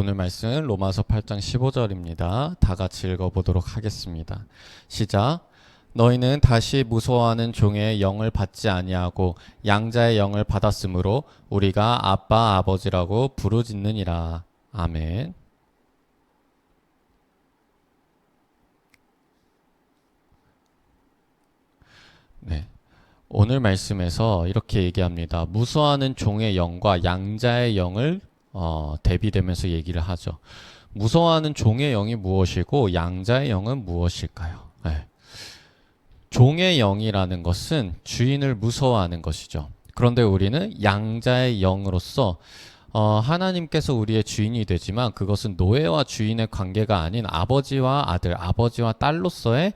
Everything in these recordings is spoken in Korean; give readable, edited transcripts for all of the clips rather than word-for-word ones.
오늘 말씀은 로마서 8장 15절입니다. 다 같이 읽어보도록 하겠습니다. 시작. 너희는 다시 무서워하는 종의 영을 받지 아니하고 양자의 영을 받았으므로 우리가 아빠 아버지라고 부르짖느니라. 아멘. 네. 오늘 말씀에서 이렇게 얘기합니다. 무서워하는 종의 영과 양자의 영을 대비되면서 얘기를 하죠. 무서워하는 종의 영이 무엇이고 양자의 영은 무엇일까요? 네. 종의 영이라는 것은 주인을 무서워하는 것이죠. 그런데 우리는 양자의 영으로서 하나님께서 우리의 주인이 되지만 그것은 노예와 주인의 관계가 아닌 아버지와 아들, 아버지와 딸로서의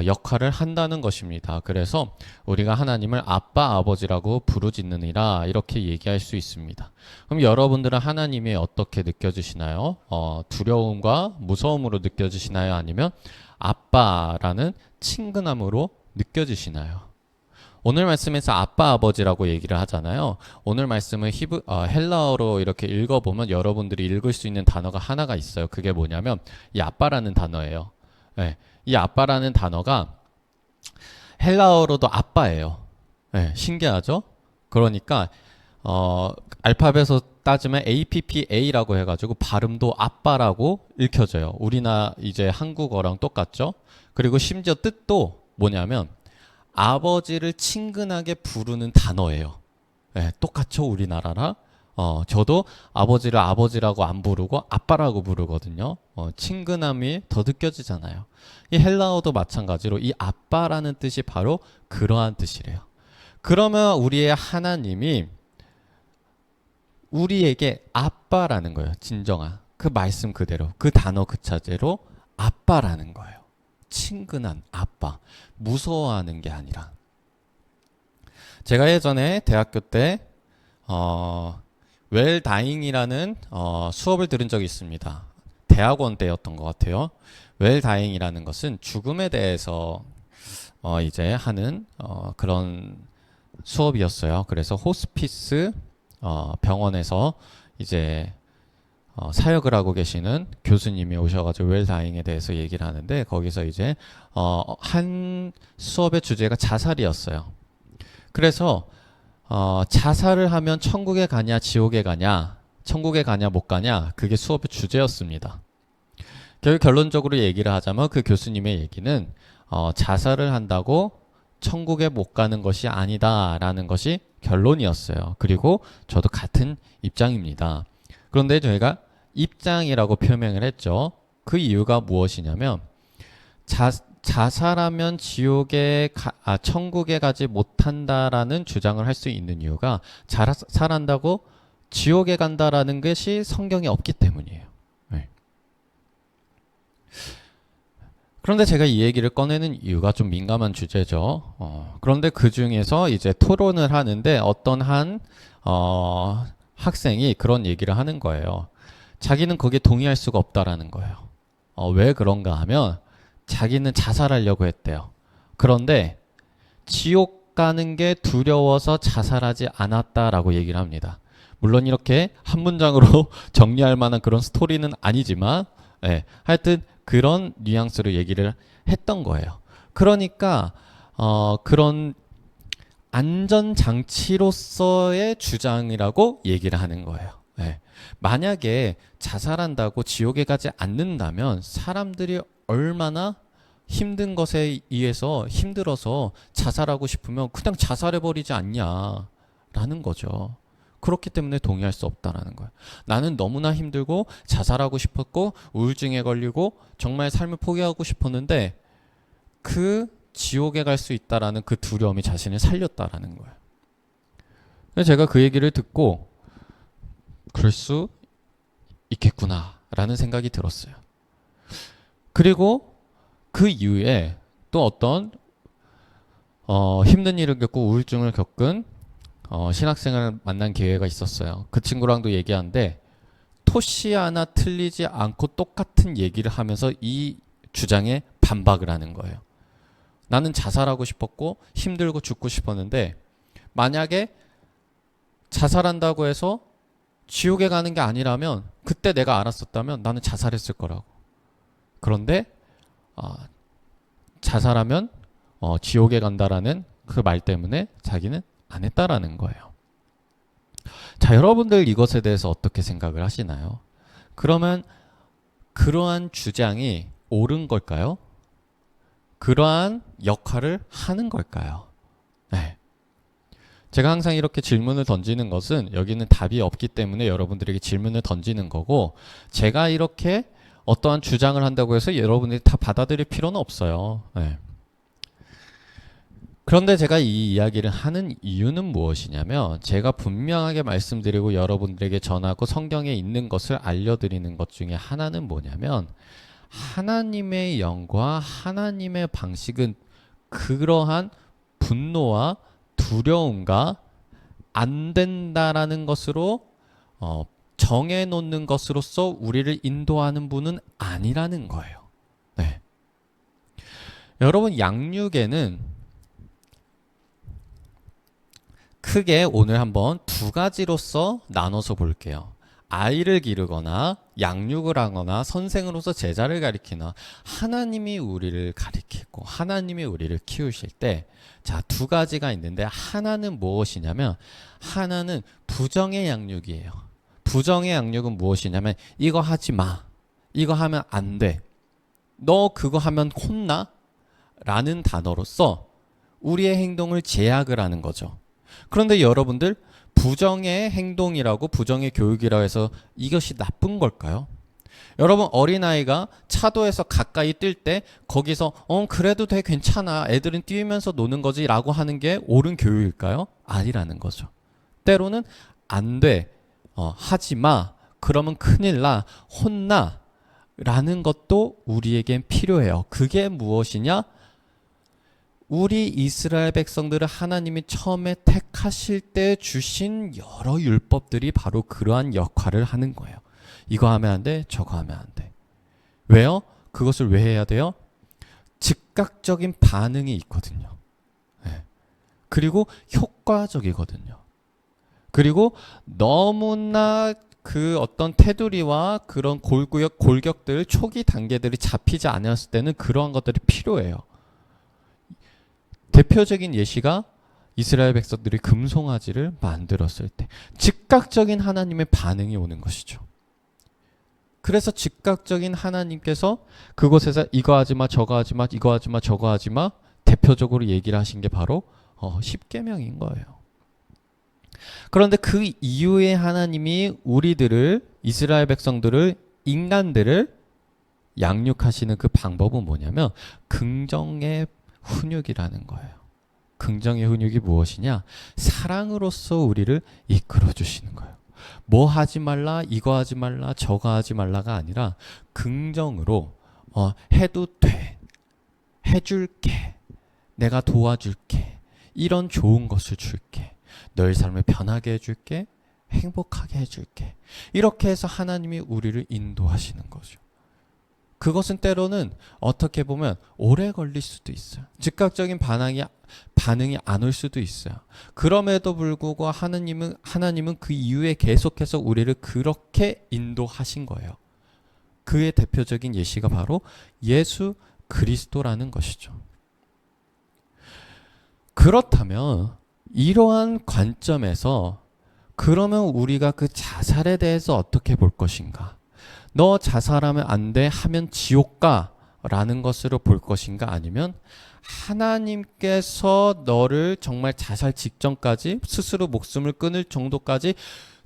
역할을 한다는 것입니다. 그래서 우리가 하나님을 아빠 아버지라고 부르짖느니라 이렇게 얘기할 수 있습니다. 그럼 여러분들은 하나님이 어떻게 느껴지시나요? 두려움과 무서움으로 느껴지시나요? 아니면 아빠라는 친근함으로 느껴지시나요? 오늘 말씀에서 아빠 아버지라고 얘기를 하잖아요. 오늘 말씀을 헬라어로 이렇게 읽어보면 여러분들이 읽을 수 있는 단어가 하나가 있어요. 그게 뭐냐면 이 아빠라는 단어예요. 네. 이 아빠라는 단어가 헬라어로도 아빠예요. 네, 신기하죠? 그러니까 알파벳으로 따지면 APPA라고 해가지고 발음도 아빠라고 읽혀져요. 우리나 이제 한국어랑 똑같죠? 그리고 심지어 뜻도 뭐냐면 아버지를 친근하게 부르는 단어예요. 네, 똑같죠? 우리나라랑. 저도 아버지를 아버지라고 안 부르고 아빠라고 부르거든요. 친근함이 더 느껴지잖아요. 이 헬라어도 마찬가지로 이 아빠라는 뜻이 바로 그러한 뜻이래요. 그러면 우리의 하나님이 우리에게 아빠라는 거예요. 진정한 그 말씀 그대로 그 단어 그 자체로 아빠라는 거예요. 친근한 아빠, 무서워하는 게 아니라. 제가 예전에 대학교 때 웰다잉이라는 수업을 들은 적이 있습니다. 대학원 때였던 것 같아요. 웰다잉이라는 것은 죽음에 대해서 이제 하는 그런 수업이었어요. 그래서 호스피스 병원에서 이제 사역을 하고 계시는 교수님이 오셔가지고 웰다잉에 대해서 얘기를 하는데 거기서 이제 한 수업의 주제가 자살이었어요. 그래서 자살을 하면 천국에 가냐 지옥에 가냐 천국에 가냐 못 가냐 그게 수업의 주제였습니다. 결론적으로 얘기를 하자면 그 교수님의 얘기는 자살을 한다고 천국에 못 가는 것이 아니다라는 것이 결론이었어요. 그리고 저도 같은 입장입니다. 그런데 저희가 입장이라고 표명을 했죠. 그 이유가 무엇이냐면 자살하면 천국에 가지 못한다라는 주장을 할 수 있는 이유가 자살한다고 지옥에 간다라는 것이 성경에 없기 때문이에요. 네. 그런데 제가 이 얘기를 꺼내는 이유가 좀 민감한 주제죠. 그런데 그 중에서 이제 토론을 하는데 어떤 한 학생이 그런 얘기를 하는 거예요. 자기는 거기에 동의할 수가 없다라는 거예요. 왜 그런가 하면 자기는 자살하려고 했대요. 그런데 지옥 가는 게 두려워서 자살하지 않았다라고 얘기를 합니다. 물론 이렇게 한 문장으로 정리할 만한 그런 스토리는 아니지만 하여튼 그런 뉘앙스로 얘기를 했던 거예요. 그러니까 그런 안전장치로서의 주장이라고 얘기를 하는 거예요. 만약에 자살한다고 지옥에 가지 않는다면 사람들이 얼마나 힘든 것에 의해서 힘들어서 자살하고 싶으면 그냥 자살해버리지 않냐라는 거죠. 그렇기 때문에 동의할 수 없다라는 거예요. 나는 너무나 힘들고 자살하고 싶었고 우울증에 걸리고 정말 삶을 포기하고 싶었는데 그 지옥에 갈 수 있다라는 그 두려움이 자신을 살렸다라는 거예요. 그래서 제가 그 얘기를 듣고 그럴 수 있겠구나라는 생각이 들었어요. 그리고 그 이후에 또 어떤 힘든 일을 겪고 우울증을 겪은 신학생을 만난 기회가 있었어요. 그 친구랑도 얘기하는데 토시 하나 틀리지 않고 똑같은 얘기를 하면서 이 주장에 반박을 하는 거예요. 나는 자살하고 싶었고 힘들고 죽고 싶었는데 만약에 자살한다고 해서 지옥에 가는 게 아니라면 그때 내가 알았었다면 나는 자살했을 거라고. 그런데 자살하면 지옥에 간다라는 그 말 때문에 자기는 안 했다라는 거예요. 자, 여러분들 이것에 대해서 어떻게 생각을 하시나요? 그러면 그러한 주장이 옳은 걸까요? 그러한 역할을 하는 걸까요? 네. 제가 항상 이렇게 질문을 던지는 것은 여기는 답이 없기 때문에 여러분들에게 질문을 던지는 거고, 제가 이렇게 어떠한 주장을 한다고 해서 여러분들이 다 받아들일 필요는 없어요. 네. 그런데 제가 이 이야기를 하는 이유는 무엇이냐면, 제가 분명하게 말씀드리고 여러분들에게 전하고 성경에 있는 것을 알려드리는 것 중에 하나는 뭐냐면, 하나님의 영과 하나님의 방식은 그러한 분노와 두려움과 안 된다라는 것으로 정해놓는 것으로서 우리를 인도하는 분은 아니라는 거예요. 네. 여러분, 양육에는 크게 오늘 한번 두 가지로서 나눠서 볼게요. 아이를 기르거나 양육을 하거나 선생으로서 제자를 가리키나 하나님이 우리를 가리키고 하나님이 우리를 키우실 때, 자, 두 가지가 있는데, 하나는 무엇이냐면 하나는 부정의 양육이에요. 부정의 양육은 무엇이냐면 이거 하지 마, 이거 하면 안 돼, 너 그거 하면 혼나 라는 단어로서 우리의 행동을 제약을 하는 거죠. 그런데 여러분들, 부정의 행동이라고 부정의 교육이라고 해서 이것이 나쁜 걸까요? 여러분, 어린아이가 차도에서 가까이 뛸 때 거기서 그래도 돼, 괜찮아, 애들은 뛰면서 노는 거지 라고 하는 게 옳은 교육일까요? 아니라는 거죠. 때로는 안 돼, 하지 마, 그러면 큰일 나, 혼나 라는 것도 우리에겐 필요해요. 그게 무엇이냐? 우리 이스라엘 백성들을 하나님이 처음에 택하실 때 주신 여러 율법들이 바로 그러한 역할을 하는 거예요. 이거 하면 안 돼, 저거 하면 안 돼. 왜요? 그것을 왜 해야 돼요? 즉각적인 반응이 있거든요. 네. 그리고 효과적이거든요. 그리고 너무나 그 어떤 테두리와 그런 골격들, 초기 단계들이 잡히지 않았을 때는 그러한 것들이 필요해요. 대표적인 예시가 이스라엘 백성들이 금송아지를 만들었을 때 즉각적인 하나님의 반응이 오는 것이죠. 그래서 즉각적인 하나님께서 그곳에서 이거 하지 마, 저거 하지 마, 이거 하지 마, 저거 하지 마, 대표적으로 얘기를 하신 게 바로 십계명인 거예요. 그런데 그 이후에 하나님이 우리들을, 이스라엘 백성들을, 인간들을 양육하시는 그 방법은 뭐냐면 긍정의 훈육이라는 거예요. 긍정의 훈육이 무엇이냐? 사랑으로서 우리를 이끌어 주시는 거예요. 뭐 하지 말라, 이거 하지 말라, 저거 하지 말라가 아니라 긍정으로 해도 돼, 해줄게, 내가 도와줄게, 이런 좋은 것을 줄게, 너의 삶을 변하게 해줄게, 행복하게 해줄게, 이렇게 해서 하나님이 우리를 인도하시는 거죠. 그것은 때로는 어떻게 보면 오래 걸릴 수도 있어요. 즉각적인 반응이 안 올 수도 있어요. 그럼에도 불구하고 하나님은 그 이후에 계속해서 우리를 그렇게 인도하신 거예요. 그의 대표적인 예시가 바로 예수 그리스도라는 것이죠. 그렇다면 이러한 관점에서 그러면 우리가 그 자살에 대해서 어떻게 볼 것인가? 너 자살하면 안 돼, 하면 지옥 가 라는 것으로 볼 것인가? 아니면 하나님께서 너를 정말 자살 직전까지 스스로 목숨을 끊을 정도까지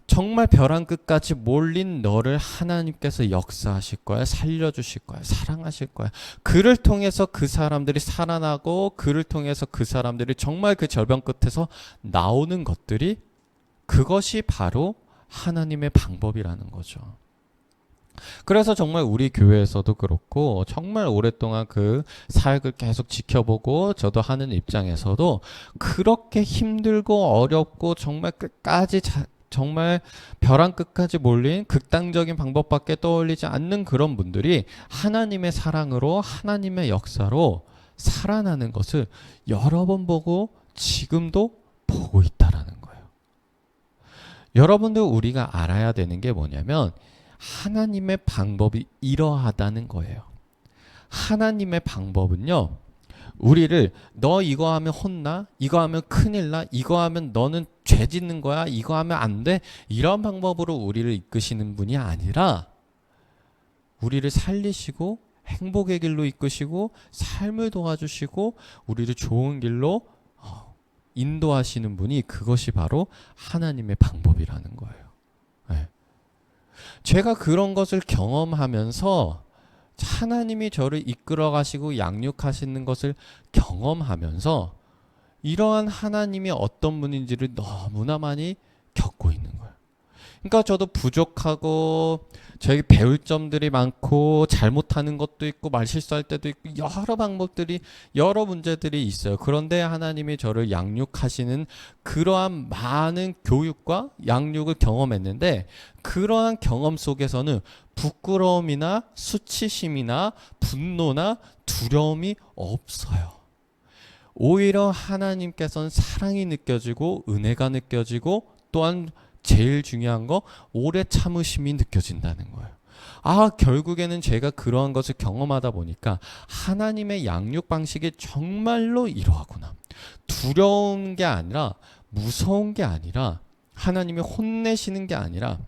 정말 벼랑 끝까지 몰린 너를 하나님께서 역사하실 거야, 살려주실 거야, 사랑하실 거야. 그를 통해서 그 사람들이 살아나고 그를 통해서 그 사람들이 정말 그 절벽 끝에서 나오는 것들이, 그것이 바로 하나님의 방법이라는 거죠. 그래서 정말 우리 교회에서도 그렇고 정말 오랫동안 그 사역을 계속 지켜보고 저도 하는 입장에서도 그렇게 힘들고 어렵고 정말 끝까지 정말 벼랑 끝까지 몰린 극단적인 방법밖에 떠올리지 않는 그런 분들이 하나님의 사랑으로, 하나님의 역사로 살아나는 것을 여러 번 보고 지금도 보고 있다라는 거예요. 여러분들 우리가 알아야 되는 게 뭐냐면 하나님의 방법이 이러하다는 거예요. 하나님의 방법은요. 우리를 너 이거 하면 혼나? 이거 하면 큰일 나? 이거 하면 너는 죄 짓는 거야? 이거 하면 안 돼? 이런 방법으로 우리를 이끄시는 분이 아니라 우리를 살리시고 행복의 길로 이끄시고 삶을 도와주시고 우리를 좋은 길로 인도하시는 분이 그것이 바로 하나님의 방법이라는 거예요. 네. 제가 그런 것을 경험하면서 하나님이 저를 이끌어 가시고 양육하시는 것을 경험하면서 이러한 하나님이 어떤 분인지를 너무나 많이 겪고 있는 거예요. 그러니까 저도 부족하고 저에게 배울 점들이 많고 잘못하는 것도 있고 말실수할 때도 있고 여러 방법들이 여러 문제들이 있어요. 그런데 하나님이 저를 양육하시는 그러한 많은 교육과 양육을 경험했는데 그러한 경험 속에서는 부끄러움이나 수치심이나 분노나 두려움이 없어요. 오히려 하나님께서는 사랑이 느껴지고 은혜가 느껴지고 또한 제일 중요한 거 오래 참으심이 느껴진다는 거예요. 결국에는 제가 그러한 것을 경험하다 보니까 하나님의 양육 방식이 정말로 이러하구나. 두려운 게 아니라 무서운 게 아니라 하나님이 혼내시는 게 아니라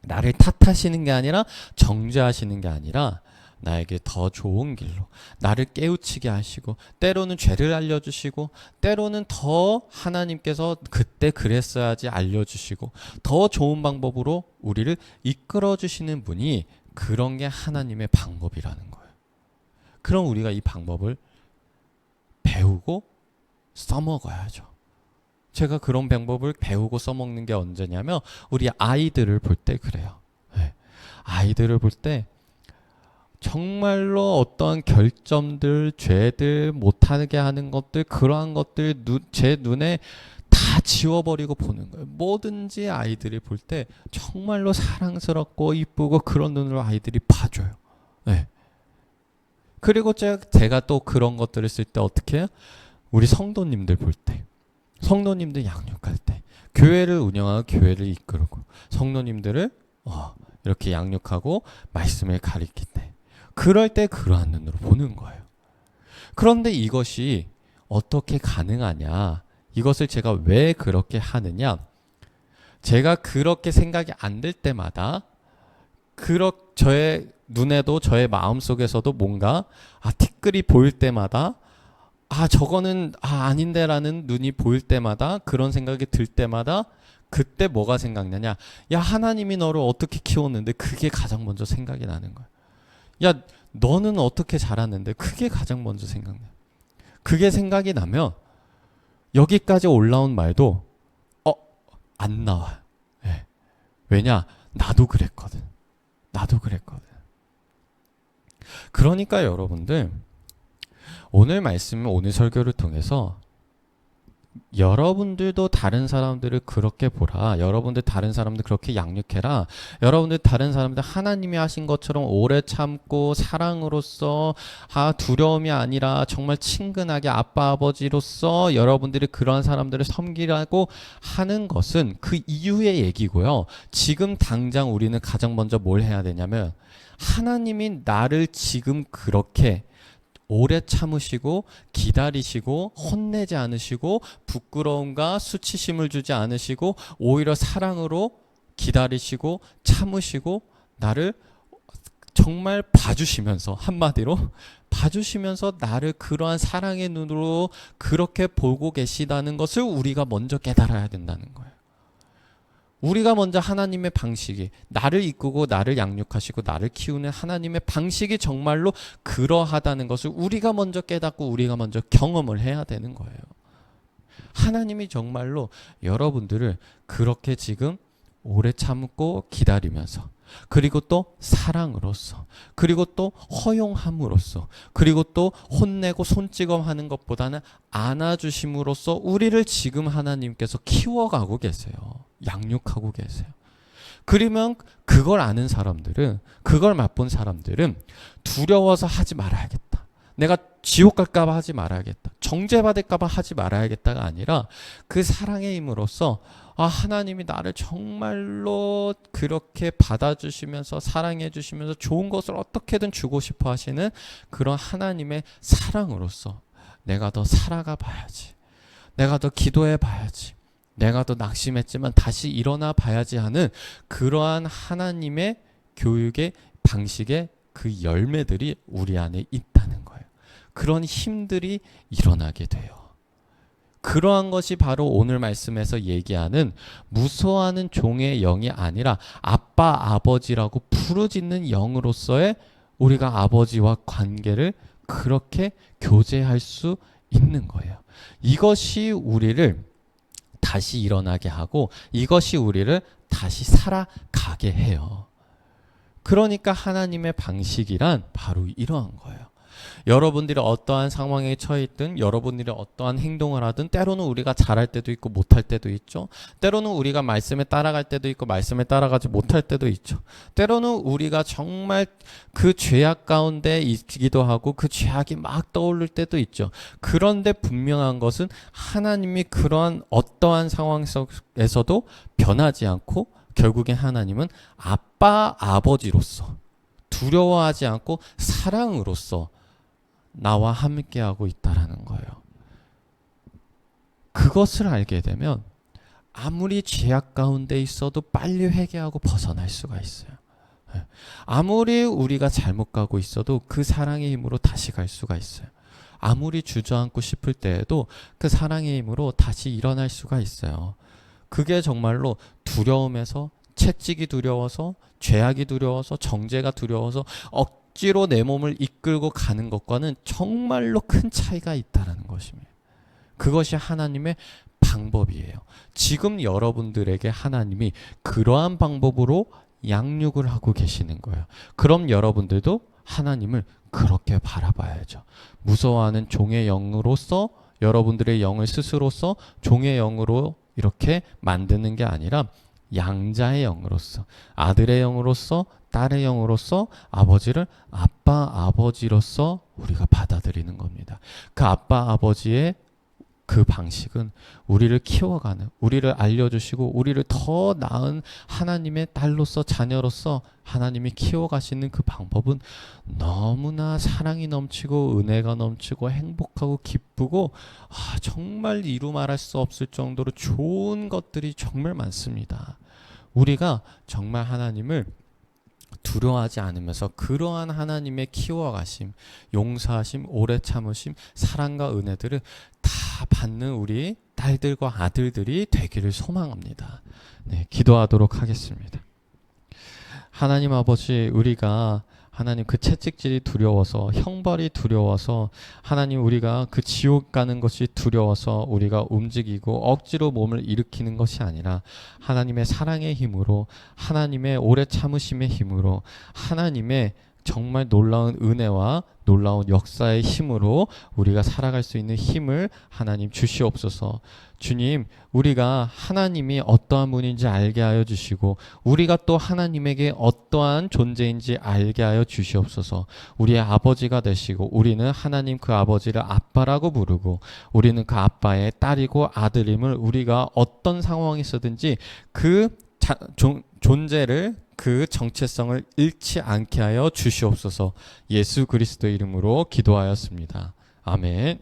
나를 탓하시는 게 아니라 정죄하시는 게 아니라 나에게 더 좋은 길로 나를 깨우치게 하시고 때로는 죄를 알려주시고 때로는 더 하나님께서 그때 그랬어야지 알려주시고 더 좋은 방법으로 우리를 이끌어주시는 분이 그런 게 하나님의 방법이라는 거예요. 그럼 우리가 이 방법을 배우고 써먹어야죠. 제가 그런 방법을 배우고 써먹는 게 언제냐면 우리 아이들을 볼 때 그래요. 네. 아이들을 볼 때 정말로 어떠한 결점들, 죄들, 못하게 하는 것들, 그러한 것들 제 눈에 다 지워버리고 보는 거예요. 뭐든지 아이들이 볼 때 정말로 사랑스럽고 이쁘고 그런 눈으로 아이들이 봐줘요. 네. 그리고 제가 또 그런 것들을 쓸 때 어떻게 해요? 우리 성도님들 볼 때, 성도님들 양육할 때, 교회를 운영하고 교회를 이끌고 성도님들을 이렇게 양육하고 말씀을 가르칠 때 그럴 때 그러한 눈으로 보는 거예요. 그런데 이것이 어떻게 가능하냐? 이것을 제가 왜 그렇게 하느냐? 제가 그렇게 생각이 안 들 때마다 저의 눈에도 저의 마음속에서도 뭔가 티끌이 보일 때마다 저거는 아닌데라는 눈이 보일 때마다 그런 생각이 들 때마다 그때 뭐가 생각나냐? 야, 하나님이 너를 어떻게 키웠는데 그게 가장 먼저 생각이 나는 거야. 야, 너는 어떻게 자랐는데 그게 가장 먼저 생각나. 그게 생각이 나면 여기까지 올라온 말도 안 나와. 네. 왜냐? 나도 그랬거든. 그러니까 여러분들 오늘 말씀, 오늘 설교를 통해서 여러분들도 다른 사람들을 그렇게 보라. 여러분들 다른 사람들 그렇게 양육해라. 여러분들 다른 사람들 하나님이 하신 것처럼 오래 참고 사랑으로서 두려움이 아니라 정말 친근하게 아빠 아버지로서 여러분들이 그런 사람들을 섬기라고 하는 것은 그 이후의 얘기고요. 지금 당장 우리는 가장 먼저 뭘 해야 되냐면 하나님이 나를 지금 그렇게 오래 참으시고 기다리시고 혼내지 않으시고 부끄러움과 수치심을 주지 않으시고 오히려 사랑으로 기다리시고 참으시고 나를 정말 봐주시면서 한마디로 봐주시면서 나를 그러한 사랑의 눈으로 그렇게 보고 계시다는 것을 우리가 먼저 깨달아야 된다는 거예요. 우리가 먼저 하나님의 방식이 나를 이끄고 나를 양육하시고 나를 키우는 하나님의 방식이 정말로 그러하다는 것을 우리가 먼저 깨닫고 우리가 먼저 경험을 해야 되는 거예요. 하나님이 정말로 여러분들을 그렇게 지금 오래 참고 기다리면서 그리고 또 사랑으로서 그리고 또 허용함으로써 그리고 또 혼내고 손찌검하는 것보다는 안아주심으로써 우리를 지금 하나님께서 키워가고 계세요. 양육하고 계세요. 그러면 그걸 아는 사람들은 그걸 맛본 사람들은 두려워서 하지 말아야겠다. 내가 지옥 갈까봐 하지 말아야겠다. 정죄받을까봐 하지 말아야겠다가 아니라 그 사랑의 힘으로써 하나님이 나를 정말로 그렇게 받아주시면서 사랑해주시면서 좋은 것을 어떻게든 주고 싶어 하시는 그런 하나님의 사랑으로서 내가 더 살아가 봐야지. 내가 더 기도해 봐야지. 내가 더 낙심했지만 다시 일어나 봐야지 하는 그러한 하나님의 교육의 방식의 그 열매들이 우리 안에 있다는 거예요. 그런 힘들이 일어나게 돼요. 그러한 것이 바로 오늘 말씀에서 얘기하는 무서워하는 종의 영이 아니라 아빠, 아버지라고 부르짖는 영으로서의 우리가 아버지와 관계를 그렇게 교제할 수 있는 거예요. 이것이 우리를 다시 일어나게 하고 이것이 우리를 다시 살아가게 해요. 그러니까 하나님의 방식이란 바로 이러한 거예요. 여러분들이 어떠한 상황에 처해 있든 여러분들이 어떠한 행동을 하든 때로는 우리가 잘할 때도 있고 못할 때도 있죠. 때로는 우리가 말씀에 따라갈 때도 있고 말씀에 따라가지 못할 때도 있죠. 때로는 우리가 정말 그 죄악 가운데 있기도 하고 그 죄악이 막 떠오를 때도 있죠. 그런데 분명한 것은 하나님이 그러한 어떠한 상황 속에서도 변하지 않고 결국엔 하나님은 아빠, 아버지로서 두려워하지 않고 사랑으로서 나와 함께하고 있다라는 거예요. 그것을 알게 되면 아무리 죄악 가운데 있어도 빨리 회개하고 벗어날 수가 있어요. 아무리 우리가 잘못 가고 있어도 그 사랑의 힘으로 다시 갈 수가 있어요. 아무리 주저앉고 싶을 때에도 그 사랑의 힘으로 다시 일어날 수가 있어요. 그게 정말로 두려움에서 채찍이 두려워서 죄악이 두려워서 정죄가 두려워서 억지로 내 몸을 이끌고 가는 것과는 정말로 큰 차이가 있다는 것입니다. 그것이 하나님의 방법이에요. 지금 여러분들에게 하나님이 그러한 방법으로 양육을 하고 계시는 거예요. 그럼 여러분들도 하나님을 그렇게 바라봐야죠. 무서워하는 종의 영으로서 여러분들의 영을 스스로서 종의 영으로 이렇게 만드는 게 아니라 양자의 영으로서 아들의 영으로서 딸의 영으로서 아버지를 아빠 아버지로서 우리가 받아들이는 겁니다. 그 아빠 아버지의 그 방식은 우리를 키워가는 우리를 알려주시고 우리를 더 나은 하나님의 딸로서 자녀로서 하나님이 키워가시는 그 방법은 너무나 사랑이 넘치고 은혜가 넘치고 행복하고 기쁘고 정말 이루 말할 수 없을 정도로 좋은 것들이 정말 많습니다. 우리가 정말 하나님을 두려워하지 않으면서 그러한 하나님의 키워가심, 용서하심, 오래 참으심, 사랑과 은혜들을 다 받는 우리 딸들과 아들들이 되기를 소망합니다. 네, 기도하도록 하겠습니다. 하나님 아버지, 우리가 하나님 그 채찍질이 두려워서 형벌이 두려워서 하나님 우리가 그 지옥 가는 것이 두려워서 우리가 움직이고 억지로 몸을 일으키는 것이 아니라 하나님의 사랑의 힘으로 하나님의 오래 참으심의 힘으로 하나님의 정말 놀라운 은혜와 놀라운 역사의 힘으로 우리가 살아갈 수 있는 힘을 하나님 주시옵소서. 주님, 우리가 하나님이 어떠한 분인지 알게 하여 주시고 우리가 또 하나님에게 어떠한 존재인지 알게 하여 주시옵소서. 우리의 아버지가 되시고 우리는 하나님 그 아버지를 아빠라고 부르고 우리는 그 아빠의 딸이고 아들임을 우리가 어떤 상황에서든지 그 존재를 그 정체성을 잃지 않게 하여 주시옵소서. 예수 그리스도 이름으로 기도하였습니다. 아멘.